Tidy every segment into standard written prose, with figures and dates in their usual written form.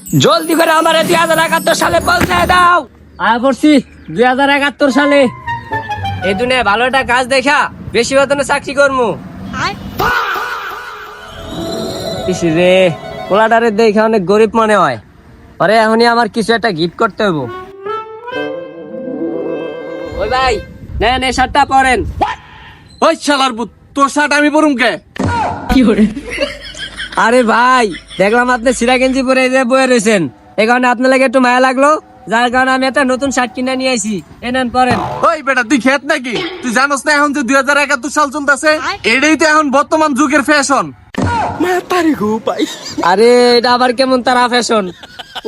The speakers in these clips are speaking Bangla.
জলদি করে আমার 2071 সালে পৌঁছায় দাও। আয় করছি 2071 সালে। এই দুনিয়ায় ভালো একটা কাজ দেখা বেশি বেতনে চাকরি করবো। ইস রে, পোলাটারে দেখে অনেক গরিব মনে হয়। আরে এখনই আমার কিছু একটা গিফট করতে হবো। ওই ভাই, নেন এই শার্টটা পরেন। ওই শালার পুত, তোর শার্ট আমি পরুম কে? আরে ভাই, দেখলাম আপনি সিরা গেঞ্জি পরে এই যে বয়ে রয়েছেন, এই কারণে আপনার লাগে একটু মায়া লাগলো, যার কারণে আমি একটা নতুন শার্ট কিনে নিয়ে আইছি। এই নেন পরেন। ওই বেটা, তুই খেত নাকি? তুই জানোস না এখন যে 2071 সাল চলতেছে? এটাই তো এখন বর্তমান যুগের ফ্যাশন। আরে এটা আবার কেমন তারা ফ্যাশন?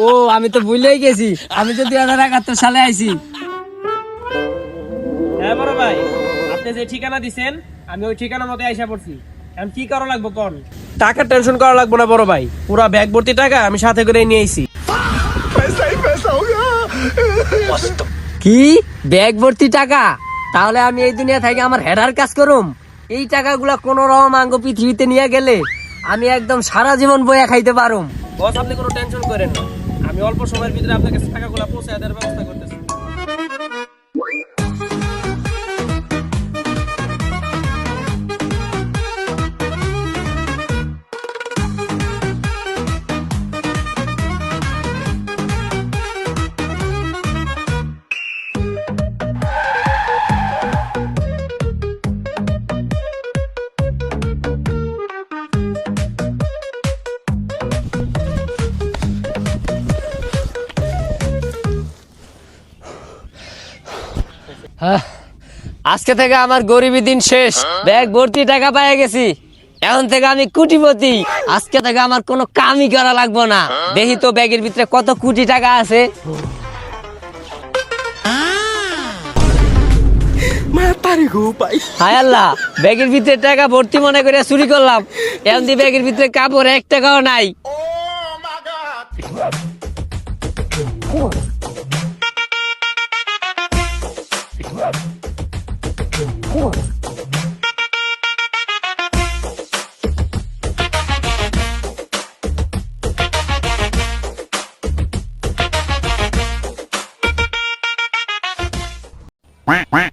ও আমি তো ভুলেই গেছি, আমি তো 2071 সালে আইছি। হ্যাঁ বড় ভাই, আপনি যে ঠিকানা দিছেন আমি ওই ঠিকানা মতো আইসা পড়ছি। এখন কি করা লাগবে কোন? টাকার টেনশন করা লাগবে না বড় ভাই, পুরা ব্যাগ ভর্তি টাকা আমি সাথে করে নিয়ে আইছি। কি ব্যাগ ভর্তি টাকা? তাহলে আমি এই দুনিয়া থেকে আমার হেডার কাজ করুম। এই টাকাগুলা কোন রকম আঙ্গ পৃথিবীতে নিয়ে গেলে আমি একদম সারা জীবন বইয়া খাইতে পারুম। বস আপনি কোনো টেনশন করেন না, আমি অল্প সময়ের ভিতরে আপনার কাছে টাকাগুলো পৌঁছে দেওয়ার ব্যবস্থা করতেছি। আজকে থেকে আমার গরিবী দিন শেষ, ব্যাগ ভর্তি টাকা পেয়ে গেছি। এখন থেকে আমি কোটিপতি। আজকে থেকে আমার কোনো কামই করা লাগবে না। দেখি তো ব্যাগের ভিতরে কত কোটি টাকা আছে। হায় আল্লাহ, ব্যাগের ভিতরে টাকা ভর্তি মনে করে চুরি করলাম। এখন দিয়ে ব্যাগের ভিতরে কাপড় 1 টাকাও নাই।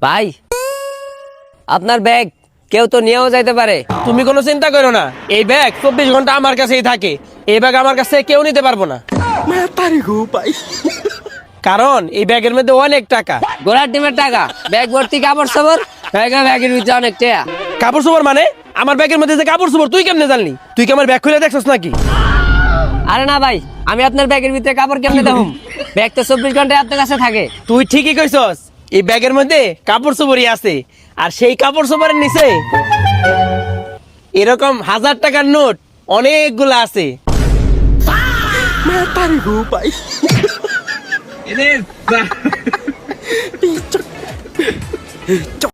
ভাই, আপনার ব্যাগ কেউ তো নিয়েও যাইতে পারে। তুমি কোনো চিন্তা করো না, এই ব্যাগ 24 ঘন্টা আমার কাছেই থাকে। এই ব্যাগ আমার কাছে কেউ নিতে পারবো না, কারণ এই ব্যাগের মধ্যে অনেক টাকা। গোলার ডিমের টাকা, ব্যাগ ভর্তি কাপড় সাপড়, ব্যাগের ভিতরে অনেক টাকা। কাপড় চোপড় মানে? আমার ব্যাগের মধ্যে যে কাপড় চোপড় তুই কেমনে জানলি? তুই কি আমার ব্যাগ খুলে দেখছস নাকি? আরে না ভাই, আমি আপনার ব্যাগের ভিতরে কাপড় কেমনে দেখুম? ব্যাগ তো 24 ঘন্টায় আপনার কাছে থাকে। তুই ঠিকই কইছস, এই ব্যাগের মধ্যে কাপড় চোপড়ই আছে। আর সেই কাপড় চোপড়ের নিচে এরকম 1000 টাকার নোট অনেকগুলো আছে।